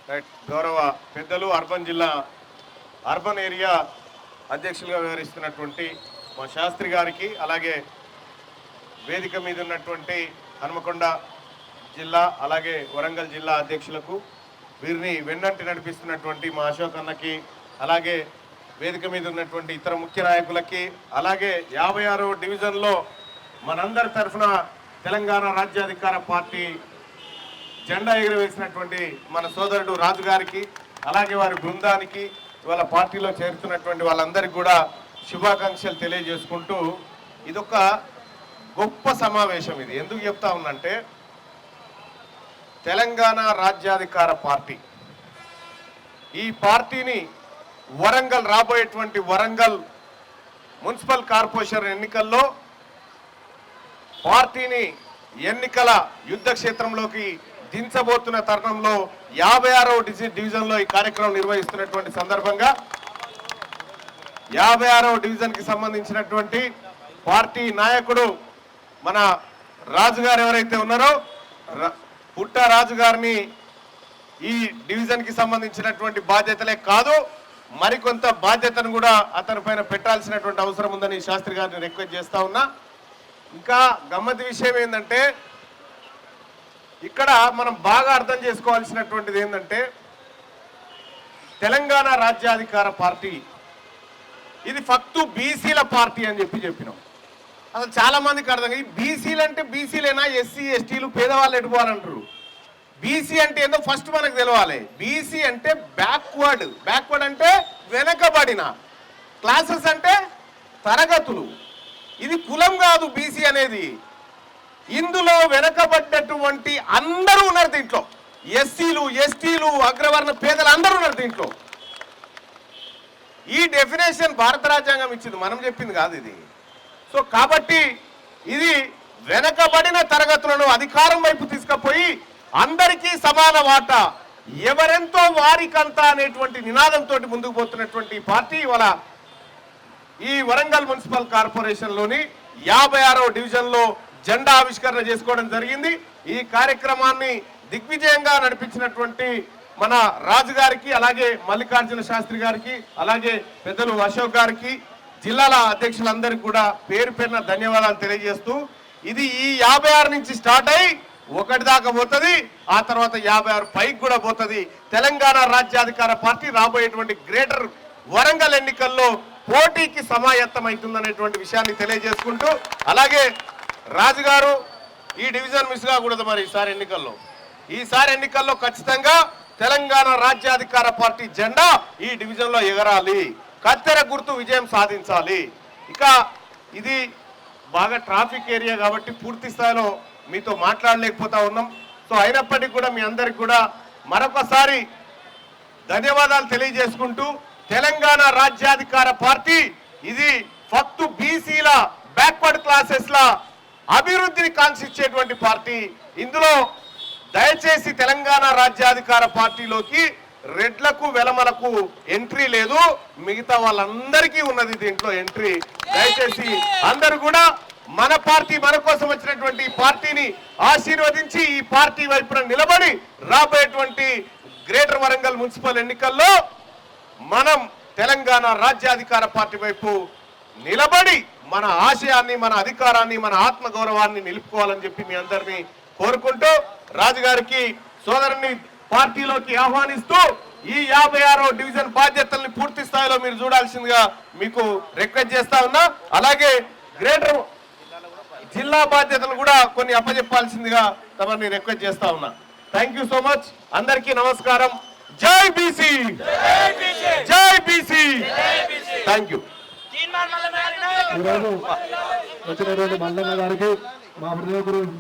Right. గౌరవ పెద్దలు urban area అధ్యక్షులుగా వ్యవహరిస్తున్నటువంటి మా శాస్త్రి గారికి, అలాగే వేదిక మీద ఉన్నటువంటి హనుమకొండ జిల్లా అలాగే వరంగల్ జిల్లా అధ్యక్షులకు, వీరిని వెన్నంటి నడిపిస్తున్నటువంటి మా అశోక్ అన్నకి, అలాగే వేదిక మీద ఉన్నటువంటి ఇతర ముఖ్య నాయకులకి, అలాగే 56వ డివిజన్లో మనందరి తరఫున తెలంగాణ రాజ్యాధికార పార్టీ జెండా ఎగురవేసినటువంటి మన సోదరుడు రాజు గారికి, అలాగే వారి బృందానికి, ఇవాళ పార్టీలో చేరుతున్నటువంటి వాళ్ళందరికీ కూడా శుభాకాంక్షలు తెలియజేసుకుంటూ, ఇదొక గొప్ప సమావేశం. ఇది ఎందుకు చెప్తా ఉందంటే, తెలంగాణ రాజ్యాధికార పార్టీ, ఈ పార్టీని వరంగల్ రాబోయేటువంటి వరంగల్ మున్సిపల్ కార్పొరేషన్ ఎన్నికల్లో పార్టీని ఎన్నికల యుద్ధ క్షేత్రంలోకి దించబోతున్న తరుణంలో 56వ డివిజన్లో ఈ కార్యక్రమం నిర్వహిస్తున్నటువంటి సందర్భంగా 56వ డివిజన్కి సంబంధించినటువంటి పార్టీ నాయకుడు మన రాజు గారు ఎవరైతే ఉన్నారో, పుట్ట రాజు గారిని ఈ డివిజన్కి సంబంధించినటువంటి బాధ్యతలే కాదు, మరికొంత బాధ్యతను కూడా అతని పైన పెట్టాల్సినటువంటి అవసరం ఉందని శాస్త్రి గారిని రిక్వెస్ట్ చేస్తా ఉన్నా. ఇంకా గమ్మతి విషయం ఏంటంటే, ఇక్కడ మనం బాగా అర్థం చేసుకోవాల్సినటువంటిది ఏంటంటే, తెలంగాణ రాజ్యాధికార పార్టీ ఇది ఫక్తు బీసీల పార్టీ అని చెప్పినాం. అసలు చాలా మందికి అర్థం కాదు, బీసీలు అంటే బీసీలేనా, ఎస్సీ ఎస్టీలు పేదవాళ్ళు ఎటుకోవాలంటారు. బీసీ అంటే ఏందో ఫస్ట్ మనకు తెలవాలి. బీసీ అంటే బ్యాక్వర్డ్ అంటే వెనకబడిన, క్లాసెస్ అంటే తరగతులు. ఇది కులం కాదు బీసీ అనేది. ఇందులో వెనకబడ్డటువంటి అందరూ ఉన్నారు దీంట్లో. ఎస్సీలు ఎస్టీలు అగ్రవర్ణ పేదలు అందరూ ఉన్నారు దీంట్లో. ఈ డెఫినేషన్ భారత రాజ్యాంగం ఇచ్చింది, మనం చెప్పింది కాదు ఇది. సో కాబట్టి ఇది వెనకబడిన తరగతులను అధికారం వైపు తీసుకుపోయి అందరికీ సమాన వాటా, ఎవరెంతో వారికంతా అనేటువంటి నినాదంతో ముందుకు పోతున్నటువంటి పార్టీ ఇవాళ ఈ వరంగల్ మున్సిపల్ కార్పొరేషన్లోని 56వ డివిజన్లో జెండా ఆవిష్కరణ చేసుకోవడం జరిగింది. ఈ కార్యక్రమాన్ని దిగ్విజయంగా నడిపించినటువంటి మన రాజు గారికి, అలాగే మల్లికార్జున శాస్త్రి గారికి, అలాగే పెద్దలు అశోక్ గారికి, జిల్లాల అధ్యక్షులందరికీ కూడా పేరు పేరున ధన్యవాదాలు తెలియజేస్తూ, ఇది ఈ 56 నుంచి స్టార్ట్ అయ్యి 1 దాకా పోతుంది, ఆ తర్వాత 56 పైకి కూడా పోతుంది. తెలంగాణ రాజ్యాధికార పార్టీ రాబోయేటువంటి గ్రేటర్ వరంగల్ ఎన్నికల్లో పోటీకి సమాయత్తమవుతుందనేటువంటి విషయాన్ని తెలియజేసుకుంటూ, అలాగే రాజుగారు ఈ డివిజన్ మిస్ కాకూడదు. మరి ఈసారి ఎన్నికల్లో ఖచ్చితంగా తెలంగాణ రాజ్యాధికార పార్టీ జెండా ఈ డివిజన్లో ఎగరాలి, కత్తెర గుర్తు విజయం సాధించాలి. ఇక ఇది బాగా ట్రాఫిక్ ఏరియా కాబట్టి పూర్తి స్థాయిలో మీతో మాట్లాడలేకపోతా ఉన్నాం. సో అయినప్పటికీ కూడా మీ అందరికి కూడా మరొకసారి ధన్యవాదాలు తెలియజేసుకుంటూ, తెలంగాణ రాజ్యాధికార పార్టీ ఇది ఫక్తు బీసీల బ్యాక్వర్డ్ క్లాసెస్ల అభివృద్ధిని కాంక్షించేటువంటి పార్టీ. ఇందులో దయచేసి తెలంగాణ రాజ్యాధికార పార్టీలోకి రెడ్లకు వెలమలకు ఎంట్రీ లేదు, మిగతా వాళ్ళందరికీ ఉన్నది దీంట్లో ఎంట్రీ. దయచేసి అందరూ కూడా మన పార్టీ, మన కోసం వచ్చినటువంటి పార్టీని ఆశీర్వదించి ఈ పార్టీ వైపున నిలబడి రాబోయేటువంటి గ్రేటర్ వరంగల్ మున్సిపల్ ఎన్నికల్లో మనం తెలంగాణ రాజ్యాధికార పార్టీ వైపు నిలబడి మన ఆశయాన్ని, మన అధికారాన్ని, మన ఆత్మగౌరవాన్ని నిలుపుకోవాలని చెప్పి మీ అందరినీ కోరుకుంటూ, రాజుగారికి సోదరుని పార్టీలోకి ఆహ్వానిస్తూ ఈ 56వ డివిజన్ బాధ్యతల్ని పూర్తి స్థాయిలో మీరు చూడాల్సిందిగా మీకు రిక్వెస్ట్ చేస్తా ఉన్నా. అలాగే గ్రేటర్ జిల్లా బాధ్యతలు కూడా కొన్ని అప్పచెప్పాల్సిందిగా తమని రిక్వెస్ట్ చేస్తా ఉన్నా. Thank you so much. అందరికీ నమస్కారం. జై బీసీ, జై బీసీ. Thank you. ఈరోజు వచ్చినటువంటి మల్లన్న గారికి మా హృదయపూర్వక